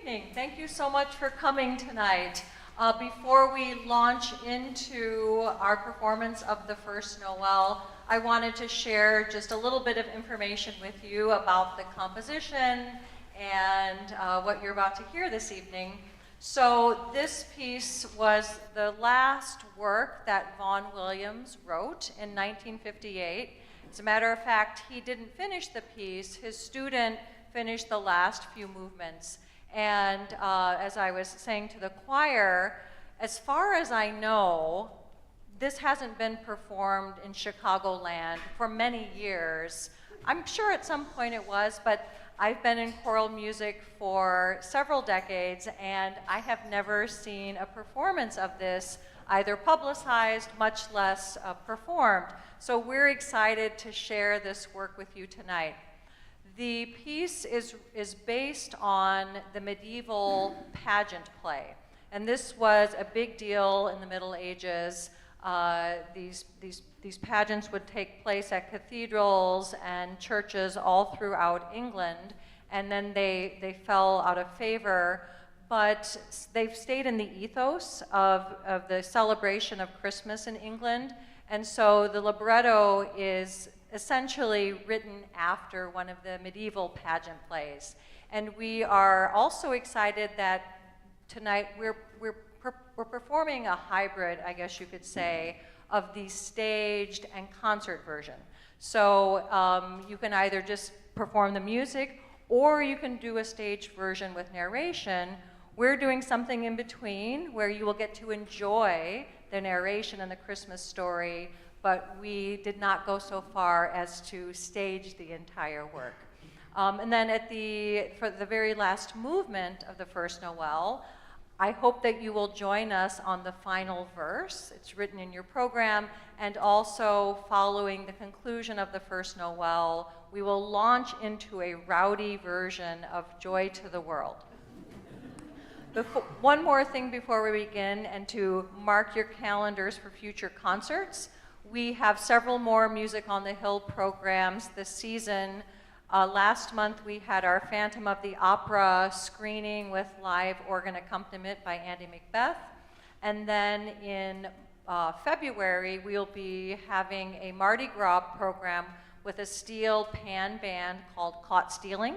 evening. Thank you so much for coming tonight. Before we launch into our performance of the first Noel, I wanted to share just a little bit of information with you about the composition and what you're about to hear this evening. So this piece was the last work that Vaughn Williams wrote in 1958. As a matter of fact, he didn't finish the piece. His student finished the last few movements. And as I was saying to the choir, as far as I know, this hasn't been performed in Chicagoland for many years. I'm sure at some point it was, but I've been in choral music for several decades, and I have never seen a performance of this either publicized, much less performed. So we're excited to share this work with you tonight. The piece is based on the medieval pageant play, and this was a big deal in the Middle Ages. These pageants would take place at cathedrals and churches all throughout England, and then they fell out of favor, but they've stayed in the ethos of the celebration of Christmas in England, and so the libretto is essentially written after one of the medieval pageant plays. And we are also excited that tonight we're performing a hybrid, I guess you could say, of the staged and concert version. So you can either just perform the music, or you can do a staged version with narration. We're doing something in between where you will get to enjoy the narration and the Christmas story, but we did not go so far as to stage the entire work. And then for the very last movement of the first Noel, I hope that you will join us on the final verse. It's written in your program, and also following the conclusion of the first Noel, we will launch into a rowdy version of Joy to the World. One more thing before we begin, and to mark your calendars for future concerts. We have several more Music on the Hill programs this season. Last month we had our Phantom of the Opera screening with live organ accompaniment by Andy Macbeth. And then in February we'll be having a Mardi Gras program with a steel pan band called Caught Stealing.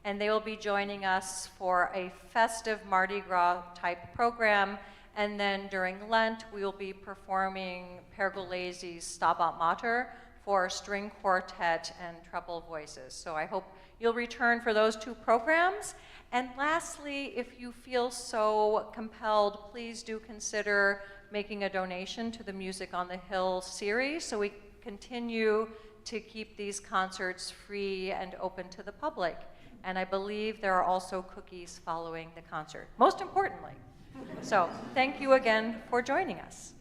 And they will be joining us for a festive Mardi Gras type program. And then during Lent, we will be performing Pergolesi's Stabat Mater for string quartet and treble voices. So I hope you'll return for those two programs. And lastly, if you feel so compelled, please do consider making a donation to the Music on the Hill series so we continue to keep these concerts free and open to the public. And I believe there are also cookies following the concert, most importantly. So thank you again for joining us.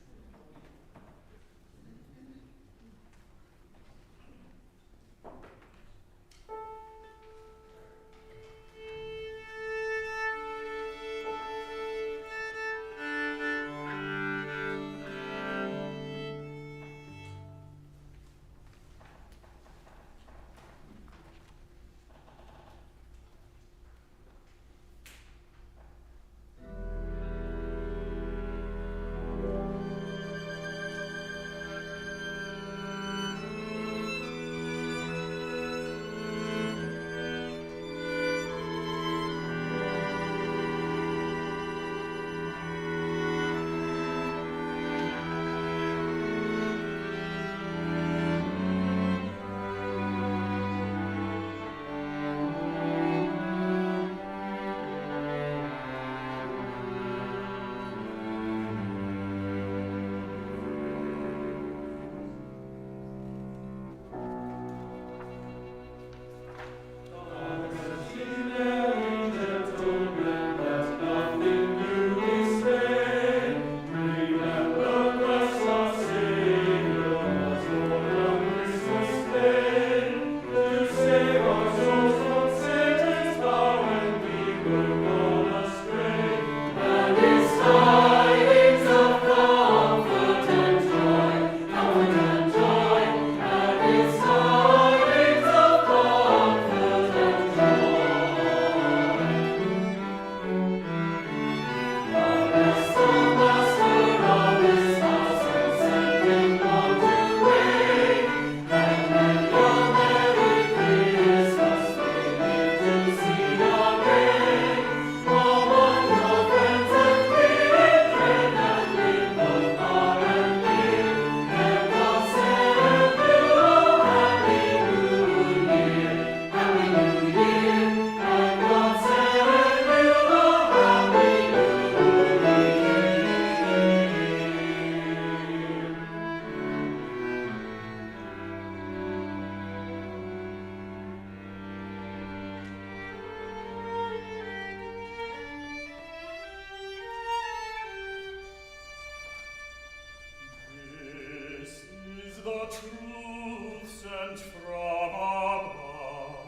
the truth sent from above,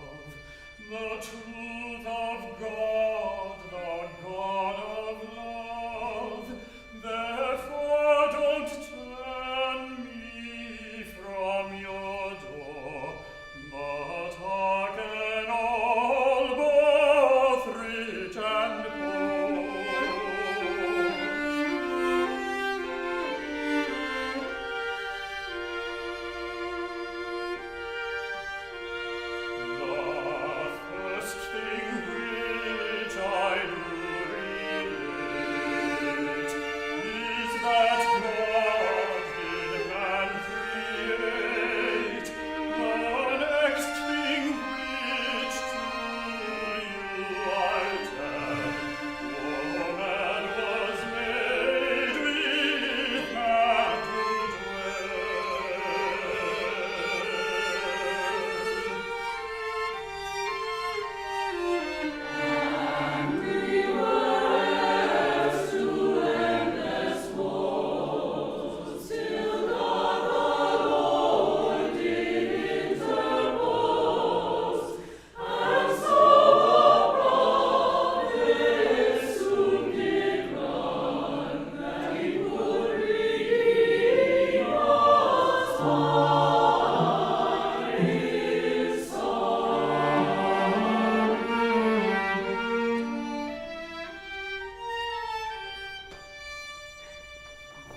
the truth of God, the God of love. Therefore don't turn me from your door, but hearken all, both rich and poor. The first thing which I do relate is that God did man create. The next thing which to you I'll tell, woman was made with man to dwell.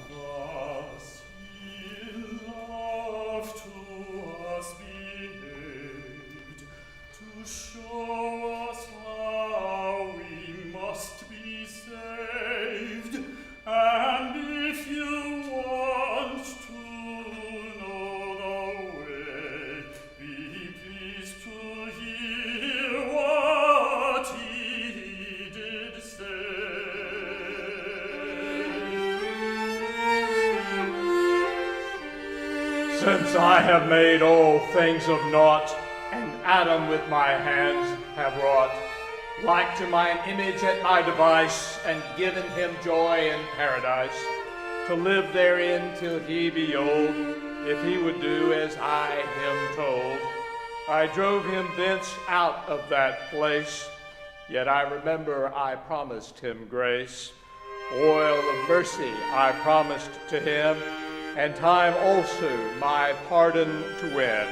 Thus he loved to us behaved, to show us how we must be saved. And if you want to know the way, be pleased to hear what he did say. Since I have made all things of naught, and Adam with my hands have wrought, like to mine image at my device, and given him joy in paradise, to live therein till he be old, if he would do as I him told. I drove him thence out of that place, yet I remember I promised him grace. Oil of mercy I promised to him, and time also my pardon to win.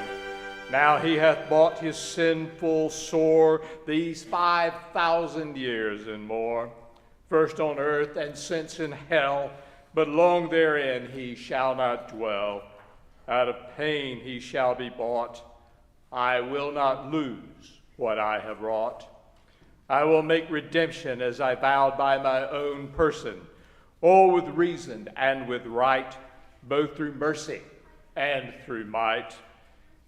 Now he hath bought his sinful sore these 5,000 years and more, first on earth and since in hell, but long therein he shall not dwell. Out of pain he shall be bought. I will not lose what I have wrought. I will make redemption as I vowed by my own person, all with reason and with right, both through mercy and through might.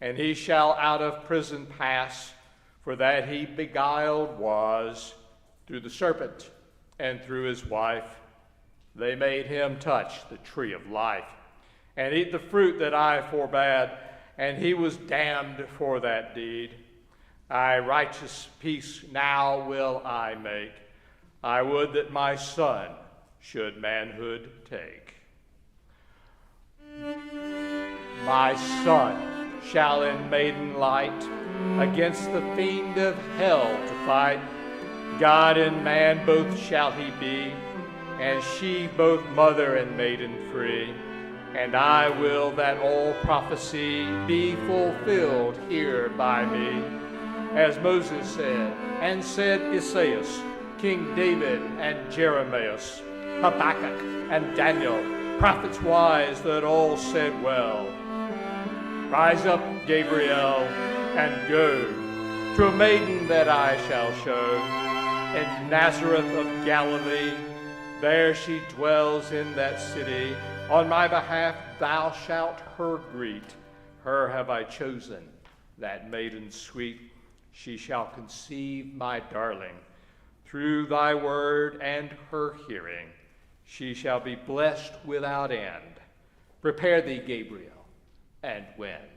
And he shall out of prison pass, for that he beguiled was through the serpent and through his wife. They made him touch the tree of life and eat the fruit that I forbade, and he was damned for that deed. I righteous peace now will I make. I would that my son should manhood take. My son shall in maiden light against the fiend of hell to fight. God and man both shall he be, and she both mother and maiden free. And I will that all prophecy be fulfilled here by me. As Moses said, and said Isaias, King David and Jeremias, Habakkuk and Daniel, prophets wise that all said well. Rise up, Gabriel, and go to a maiden that I shall show. In Nazareth of Galilee, there she dwells in that city. On my behalf thou shalt her greet. Her have I chosen, that maiden sweet. She shall conceive my darling. Through thy word and her hearing, she shall be blessed without end. Prepare thee, Gabriel, and wend.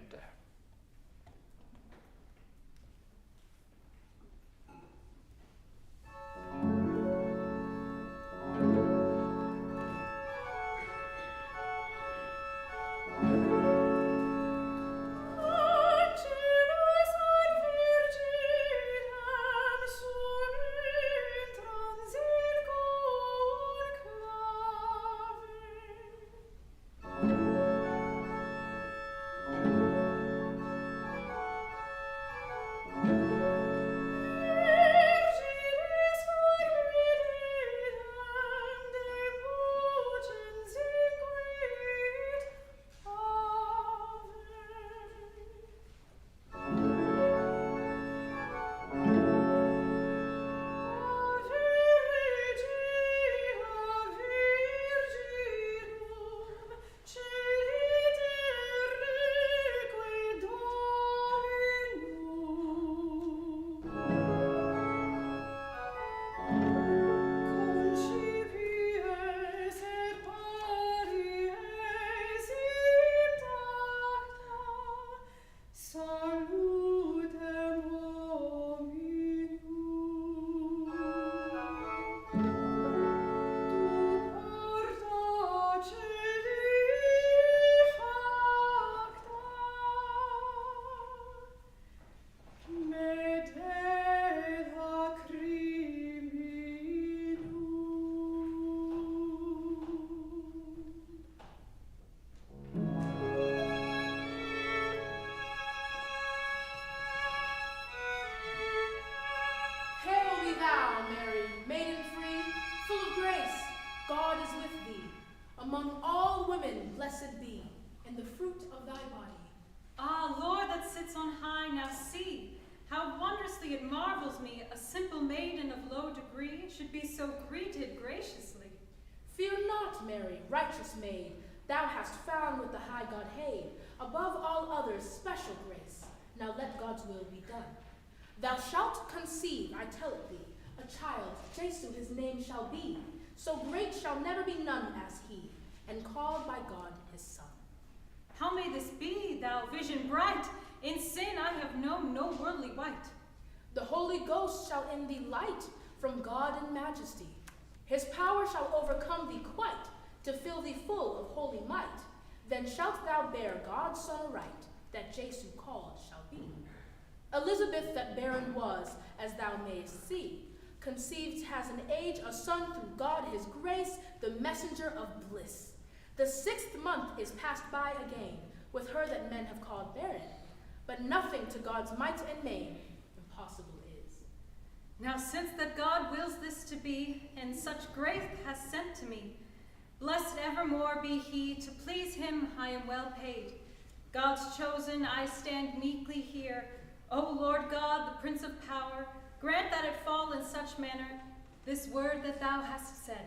among all women blessed be, in the fruit of thy body. Ah, Lord that sits on high, now see, how wondrously it marvels me, a simple maiden of low degree should be so greeted graciously. Fear not, Mary, righteous maid, thou hast found with the high God aid, above all others special grace. Now let God's will be done. Thou shalt conceive, I tell it thee, a child, Jesu his name shall be. So great shall never be none as he, and called by God his son. How may this be, thou vision bright? In sin I have known no worldly wight. The Holy Ghost shall in thee light from God in majesty. His power shall overcome thee quite, to fill thee full of holy might. Then shalt thou bear God's son aright, that Jesu called shall be. Elizabeth that barren was, as thou mayest see, conceived has an age a son through God his grace, the messenger of bliss. The 6th month is passed by again, with her that men have called barren. But nothing to God's might and main impossible is. Now since that God wills this to be, and such grace has sent to me, blessed evermore be he, to please him I am well paid. God's chosen, I stand meekly here. O Lord God, the Prince of power, grant that it fall in such manner, this word that thou hast said.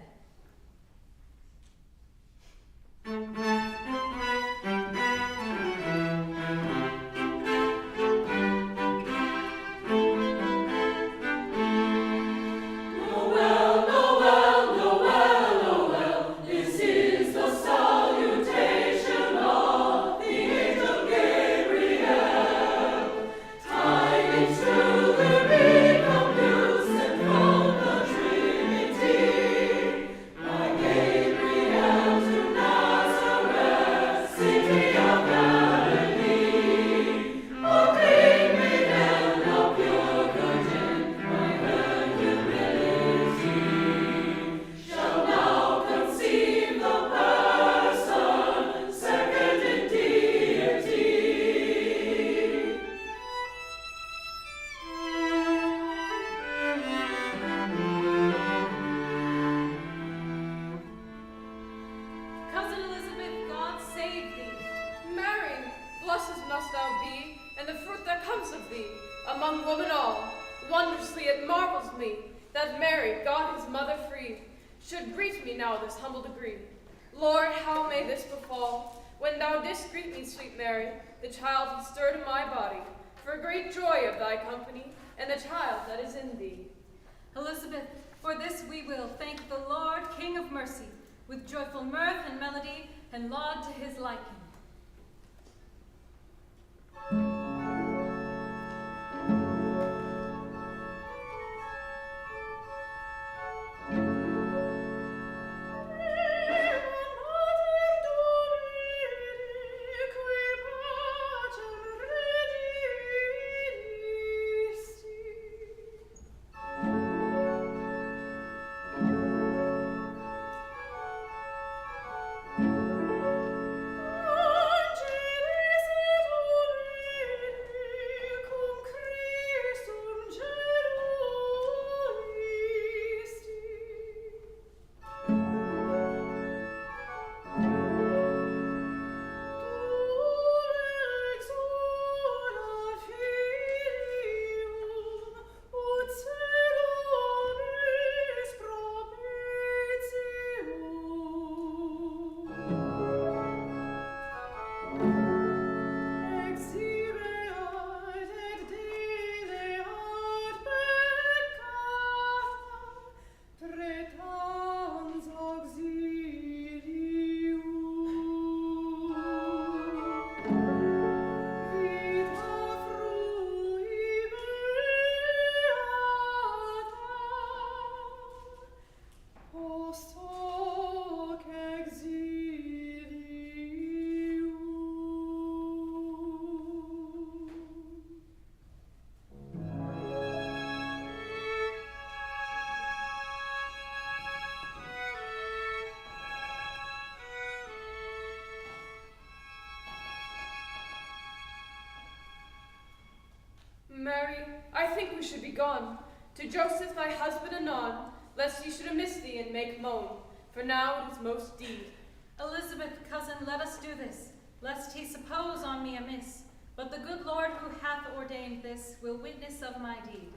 The child he stirred in my body, for great joy of thy company, and the child that is in thee. Elizabeth, for this we will thank the Lord, King of mercy, with joyful mirth and melody, and laud to his liking. Mary, I think we should be gone. To Joseph thy husband anon, lest he should amiss thee and make moan, for now it is most deed. Elizabeth, cousin, let us do this, lest he suppose on me amiss. But the good Lord who hath ordained this will witness of my deed.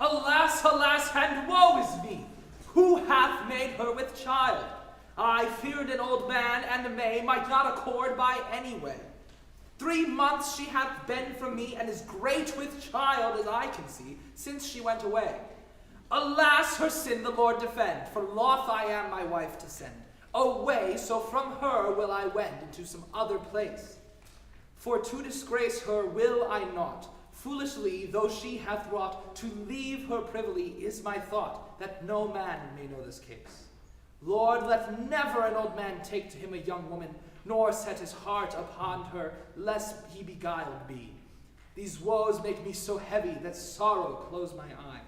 Alas, alas, and woe is me! Who hath made her with child? I feared an old man and May might not accord by any way. 3 months she hath been from me, and is great with child, as I can see, since she went away. Alas, her sin the Lord defend, for loth I am my wife to send away, so from her will I wend into some other place. For to disgrace her will I not, foolishly though she hath wrought, to leave her privily is my thought, that no man may know this case. Lord, let never an old man take to him a young woman, nor set his heart upon her, lest he beguiled be. These woes make me so heavy that sorrow close my eye.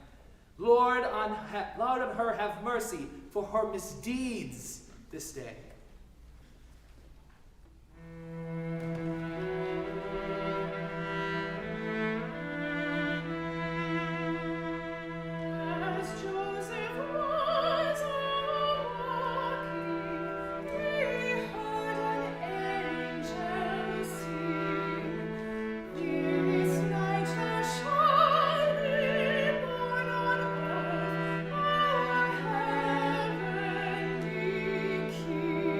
Lord, on her have mercy for her misdeeds this day. King.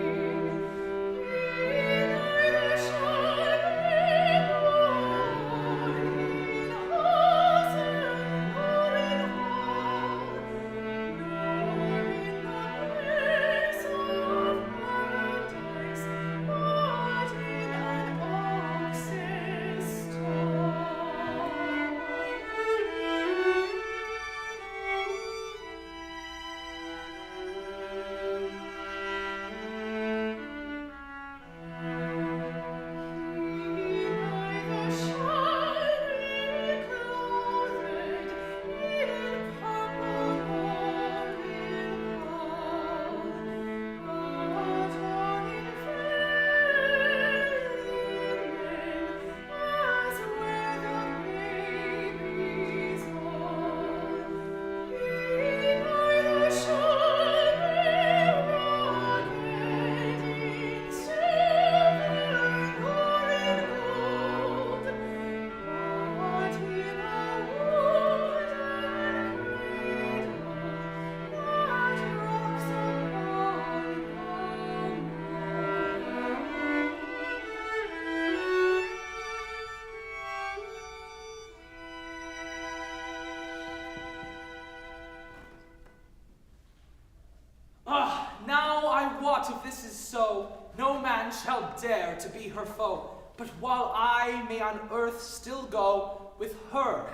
thought, if this is so, no man shall dare to be her foe. But while I may on earth still go, with her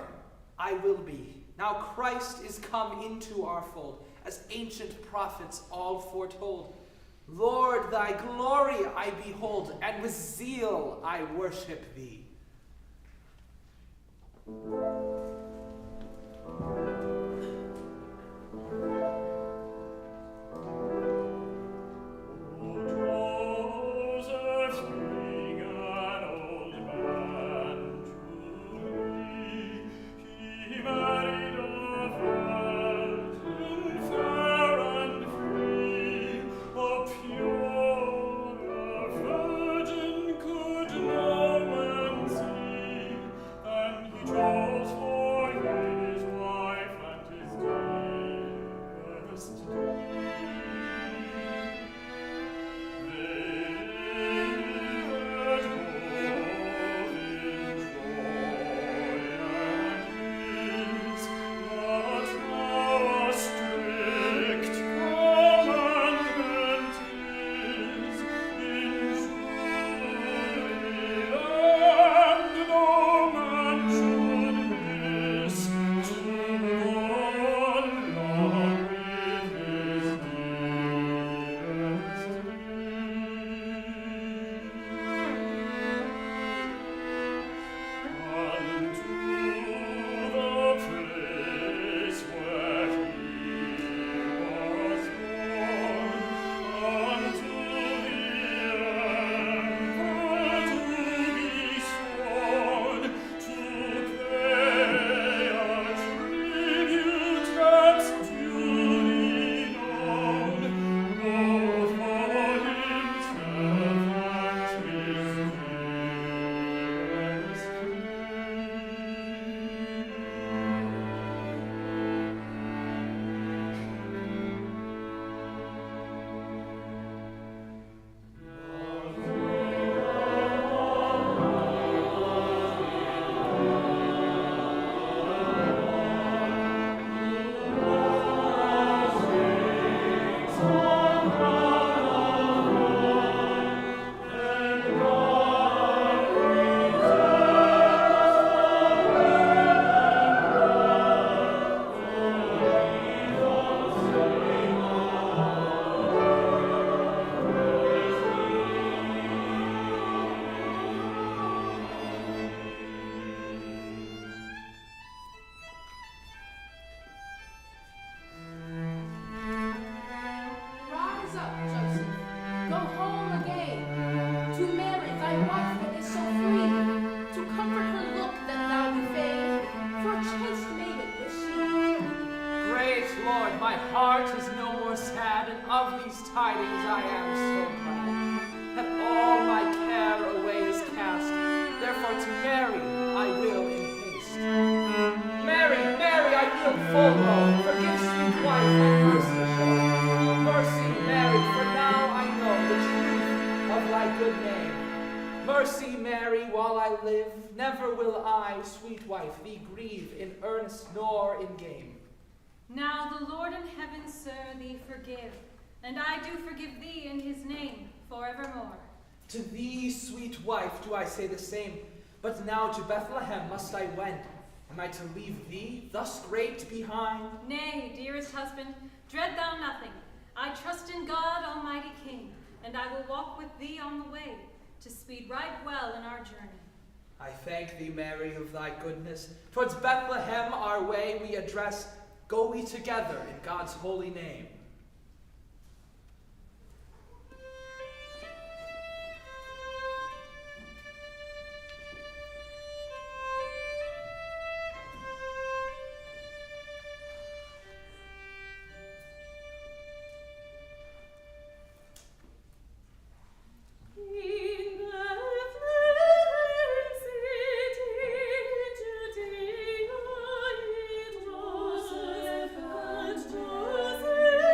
I will be. Now Christ is come into our fold, as ancient prophets all foretold. Lord, thy glory I behold, and with zeal I worship thee. Sweet wife, thee grieve in earnest nor in game. Now the Lord in heaven, sir, thee forgive, and I do forgive thee in his name forevermore. To thee, sweet wife, do I say the same, but now to Bethlehem must I wend. Am I to leave thee thus great behind? Nay, dearest husband, dread thou nothing. I trust in God, Almighty King, and I will walk with thee on the way, to speed right well in our journey. I thank thee, Mary, of thy goodness. Towards Bethlehem our way we address. Go we together in God's holy name. Judea,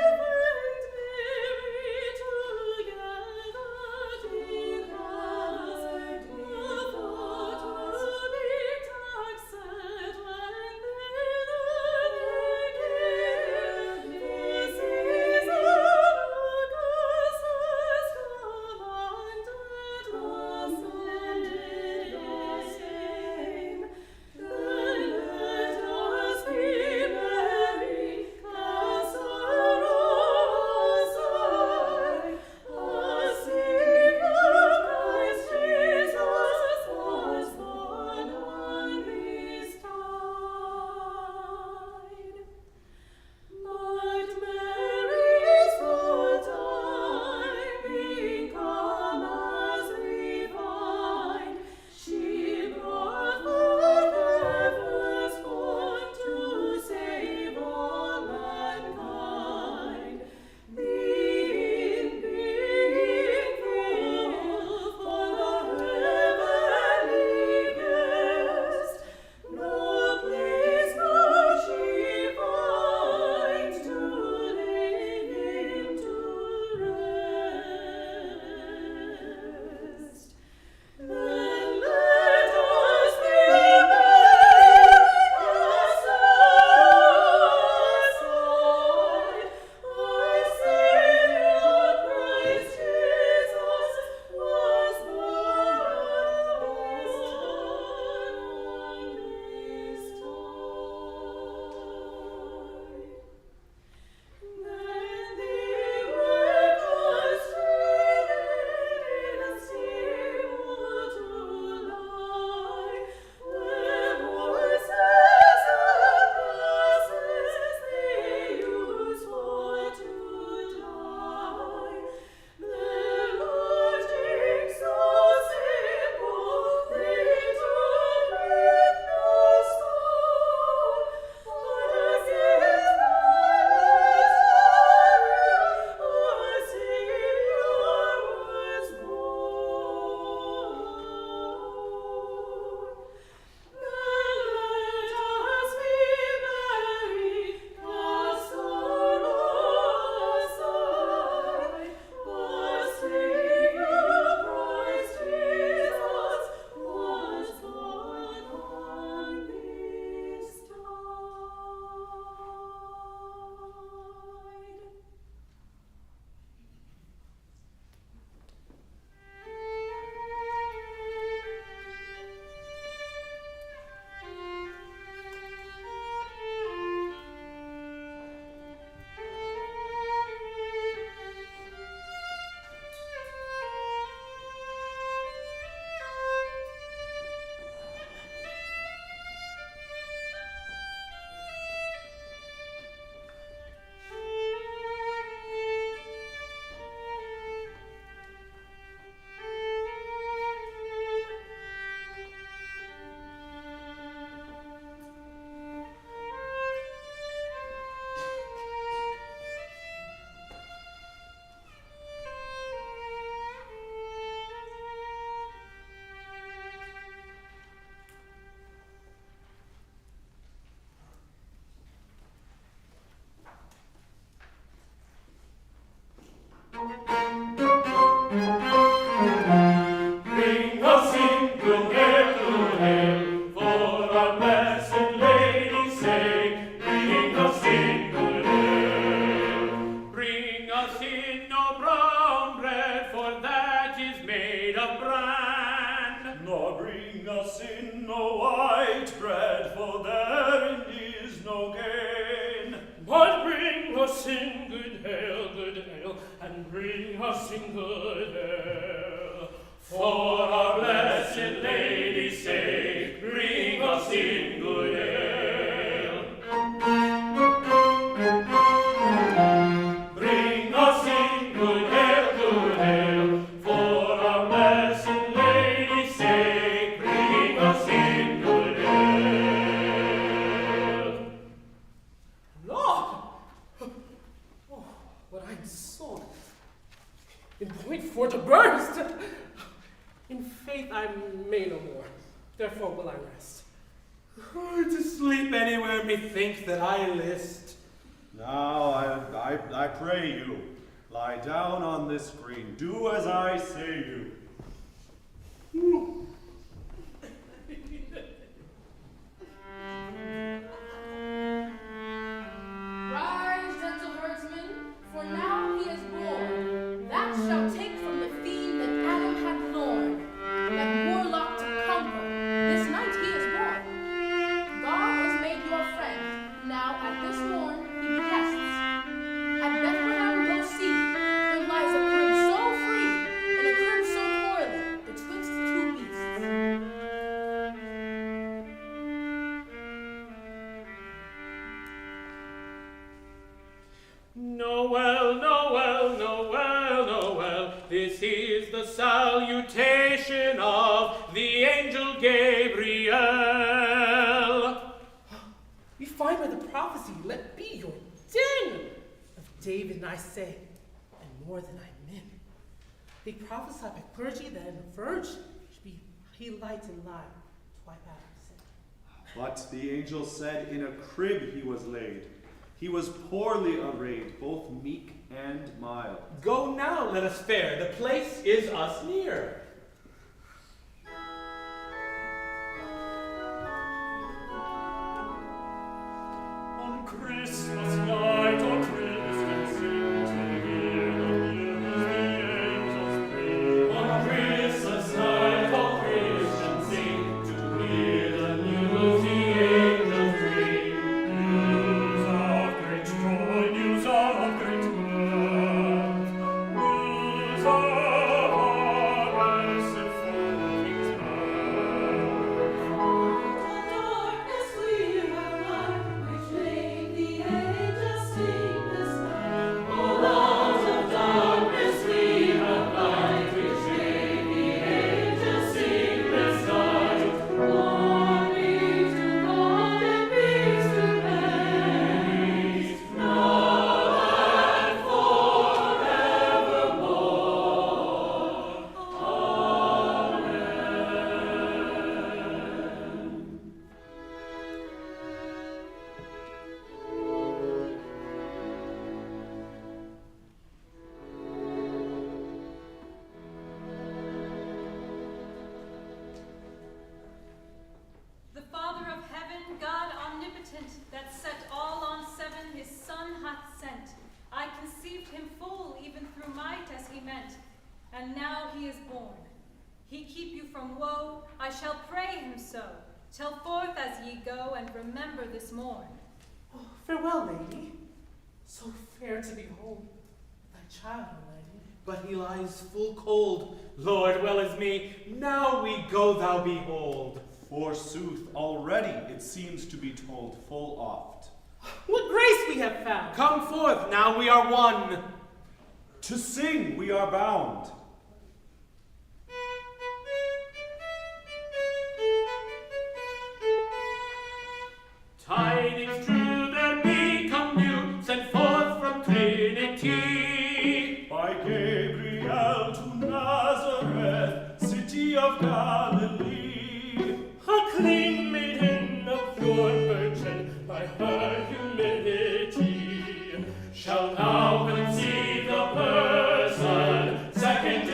in no brown bread, for that is made of bran. Nor bring us in no white bread, for therein is no gain. But bring us in good ale, and bring us in good ale. For our blessed Lady's sake, bring us in good ale. Bring us in good ale, for our blessed Lady's sake, bring us in good ale. Lord! Oh, but I'm sore. In point for to burst. In faith I may no more, therefore will I rest. To sleep anywhere methinks that I list. Now I pray you, lie down on this green, do as I say you. Rise, gentle herdsman, for now he is born. That shall take from the fiend that Adam had lorn, that warlock to conquer. This night he is born. God has made your friend. Now at this morn he behests. At Bethlehem go see. There lies a crib so free, and a crib so poorly, betwixt two beasts. Noel, Noel, Noel, Noel, this is the salutation of the angel Gabriel. We find by the prophecy, let be your den of David, I say, and more than I mean. They prophesy by clergy that in a virgin should be he light and light to wipe out our sin. But the angel said in a crib he was laid. He was poorly arrayed, both meek and mild. Go now, let us fare, the place is us near. On Christmas night, on Christmas Eve, to hear the news the angels bring. On Christmas night, all Christians sing, to hear the news the angels bring. News of great joy, news of great mirth, news of our blessed King's birth. Darkness we have light, which made the angels sing this night. Oh, out of darkness we have light, which made the angels sing this night. Glory to God and peace to men, now and forevermore. Amen. The Father of heaven, God omnipotent, that set all on seven, his Son hath sent. I conceived him full, even through might as he meant. And now he is born. He keep you from woe, I shall pray him so. Tell forth as ye go, and remember this morn. Oh, farewell, lady. So fair to behold. Thy child, lady. But he lies full cold. Lord, well as me, now we go thou behold. Forsooth, already it seems to be told full oft. What grace we have found! Come forth, now we are one. To sing we are bound. Tidings true there become new, sent forth from Trinity. By Gabriel to Nazareth, city of Galilee. A clean maiden, a pure virgin, by her humility, shall now conceive the person, second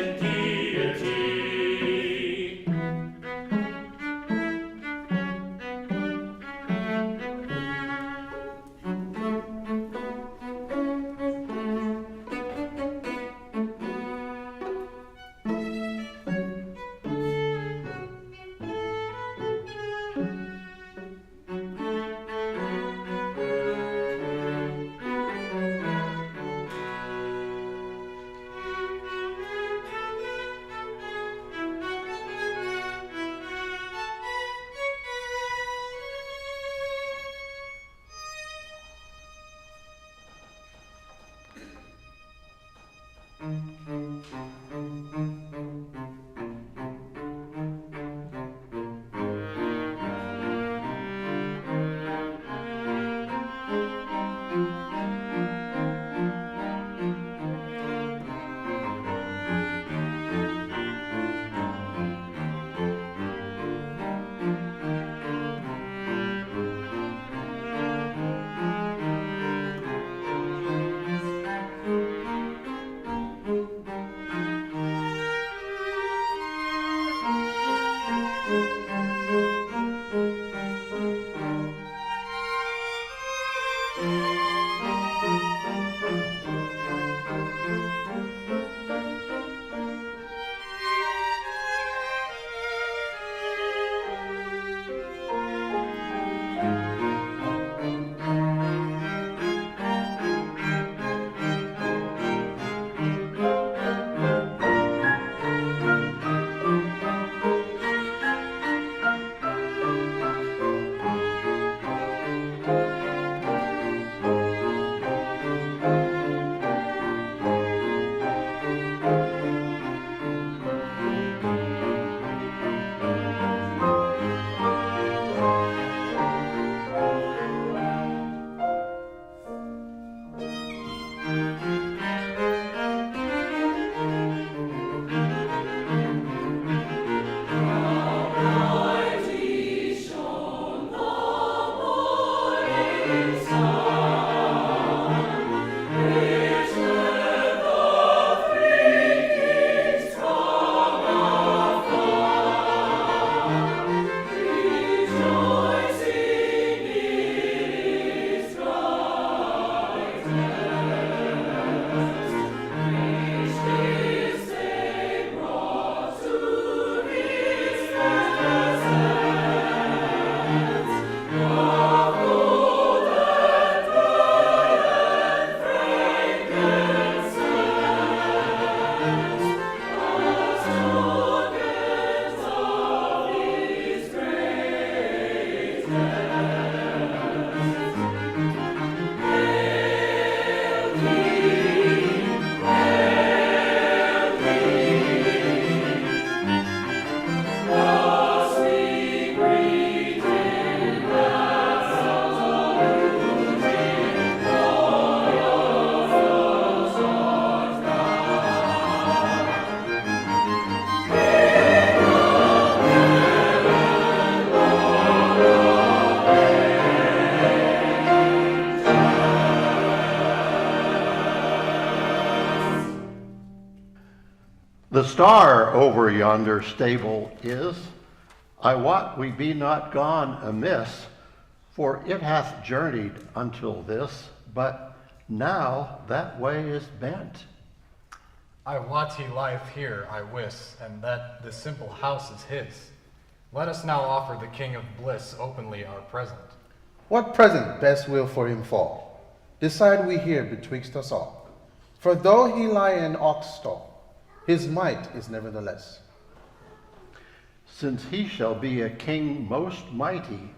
The star over yonder stable is, I wot we be not gone amiss, for it hath journeyed until this, but now that way is bent. I wot he lieth here, I wis, and that the simple house is his. Let us now offer the King of Bliss openly our present. What present best will for him fall? Decide we here betwixt us all. For though he lie in ox stall, his might is nevertheless. Since he shall be a king most mighty,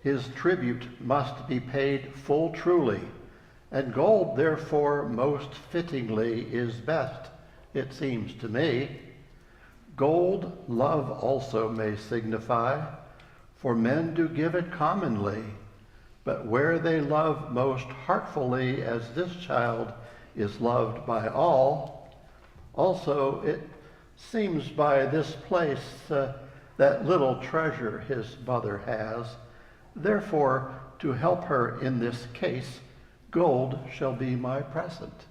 his tribute must be paid full truly, and gold therefore most fittingly is best, it seems to me. Gold love also may signify, for men do give it commonly, but where they love most heartfully, as this child is loved by all, also it seems by this place that little treasure his mother has. Therefore, to help her in this case, gold shall be my present.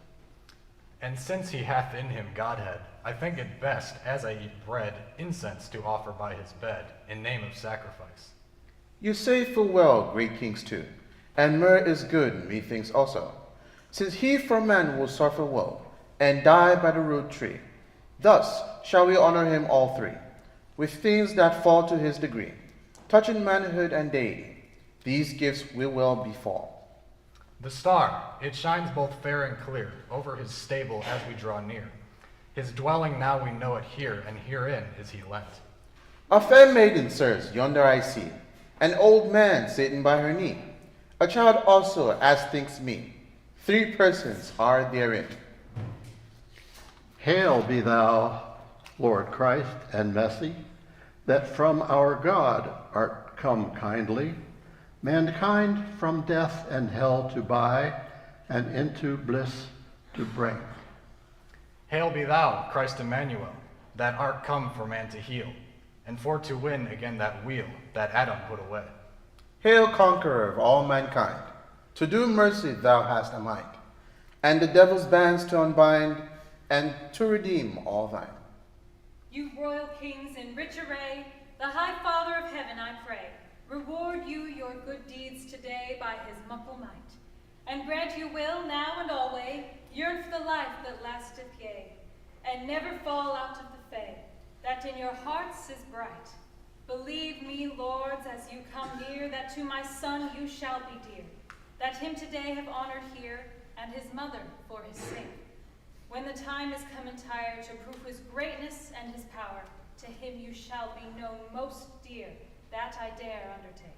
And since he hath in him Godhead, I think it best, as I eat bread, incense to offer by his bed, in name of sacrifice. You say full well, great kings too, and myrrh is good, methinks also, since he for man will suffer woe, and die by the root tree. Thus shall we honor him all three, with things that fall to his degree, touching manhood and deity. These gifts will well befall. The star, it shines both fair and clear, over his stable as we draw near. His dwelling now we know it here, and herein is he lent. A fair maiden, sirs, yonder I see, an old man sitting by her knee, a child also, as thinks me. 3 persons are therein. Hail be thou, Lord Christ and Messy, that from our God art come kindly, mankind from death and hell to buy, and into bliss to bring. Hail be thou, Christ Emmanuel, that art come for man to heal, and for to win again that wheel that Adam put away. Hail, conqueror of all mankind, to do mercy thou hast a mind, and the devil's bands to unbind, and to redeem all thine. You royal kings in rich array, the high Father of heaven, I pray, reward you your good deeds today by his muckle might, and grant you will now and alway yearn for the life that lasteth yea, and never fall out of the fay, that in your hearts is bright. Believe me, lords, as you come near, that to my son you shall be dear, that him today have honored here, and his mother for his sake. When the time is come entire to prove his greatness and his power, to him you shall be known most dear, that I dare undertake.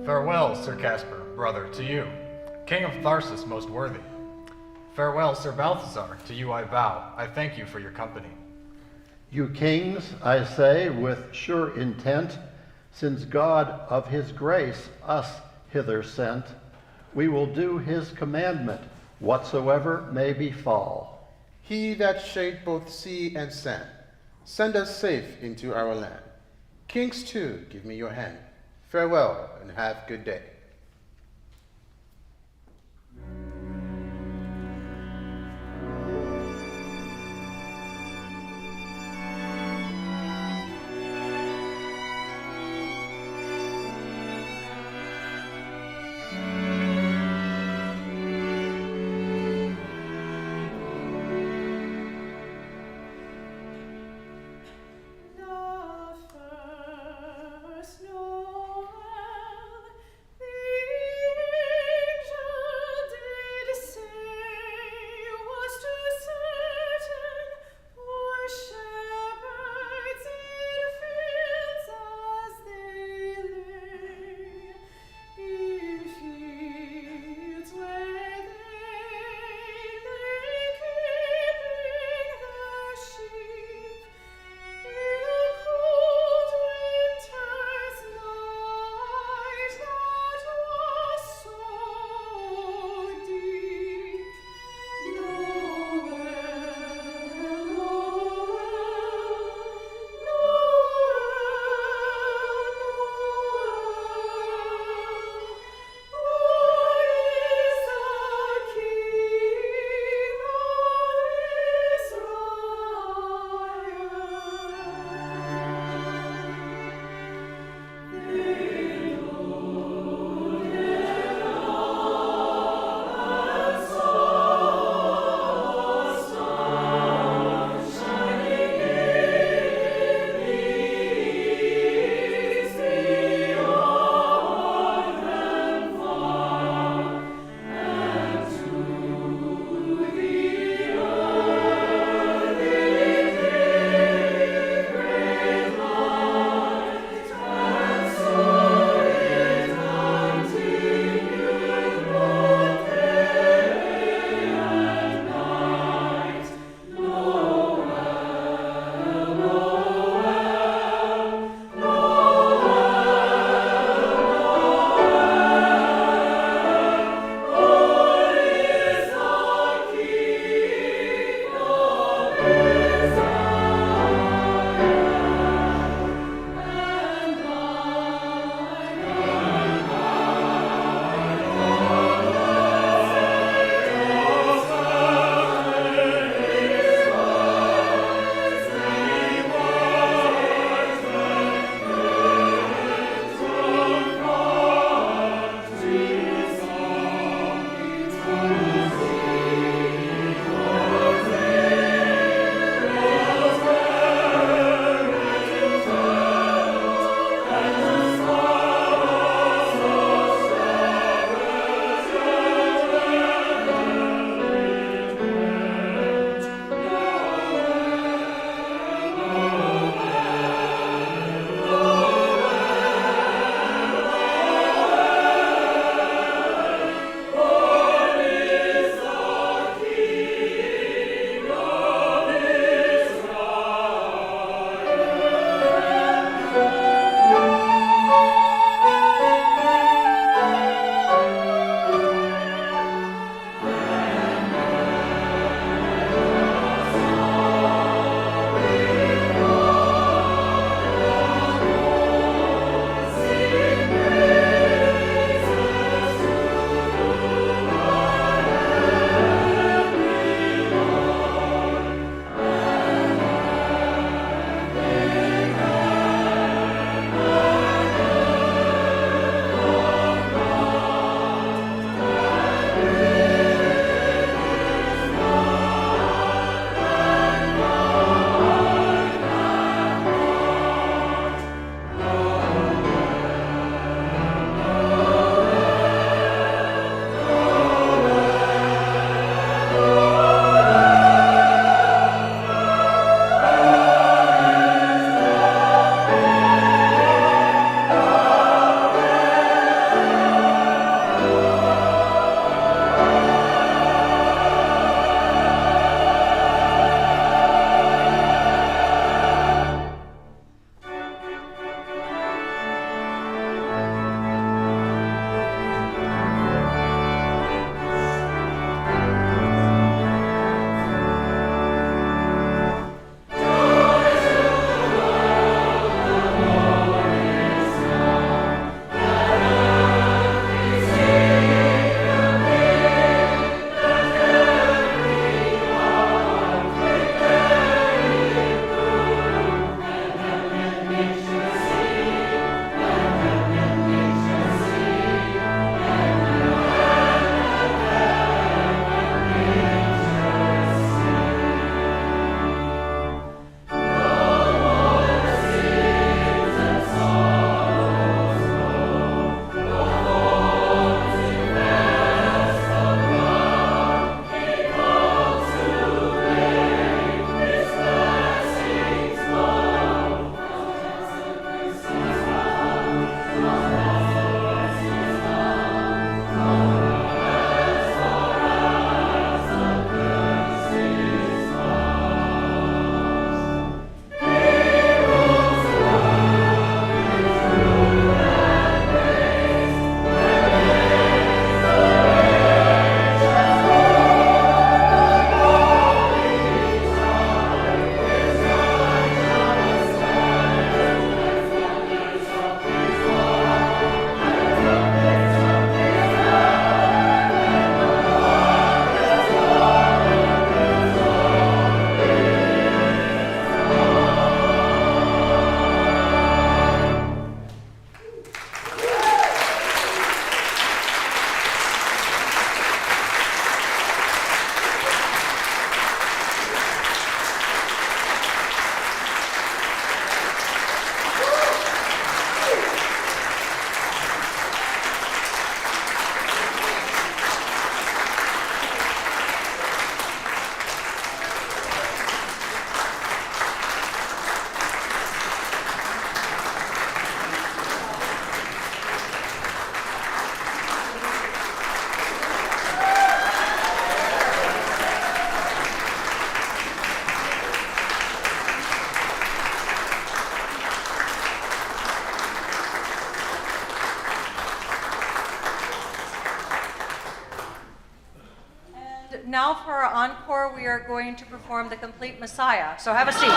Farewell, Sir Casper, brother, to you, King of Tharsis most worthy. Farewell, Sir Balthazar, to you I vow. I thank you for your company. You kings, I say, with sure intent, since God of his grace us hither sent, we will do his commandment, whatsoever may befall. He that shaped both sea and sand, send us safe into our land. Kings too, give me your hand. Farewell, and have good day. The first Noel, the now for our encore, we are going to perform the Complete Messiah. So have a seat.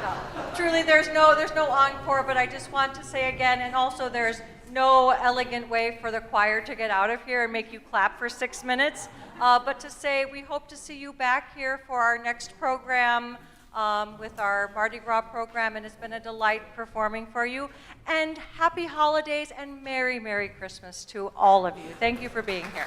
No, truly, there's no encore, but I just want to say again, and also there's no elegant way for the choir to get out of here and make you clap for 6 minutes. But to say we hope to see you back here for our next program with our Mardi Gras program, and it's been a delight performing for you. And happy holidays and Merry, Merry Christmas to all of you. Thank you for being here.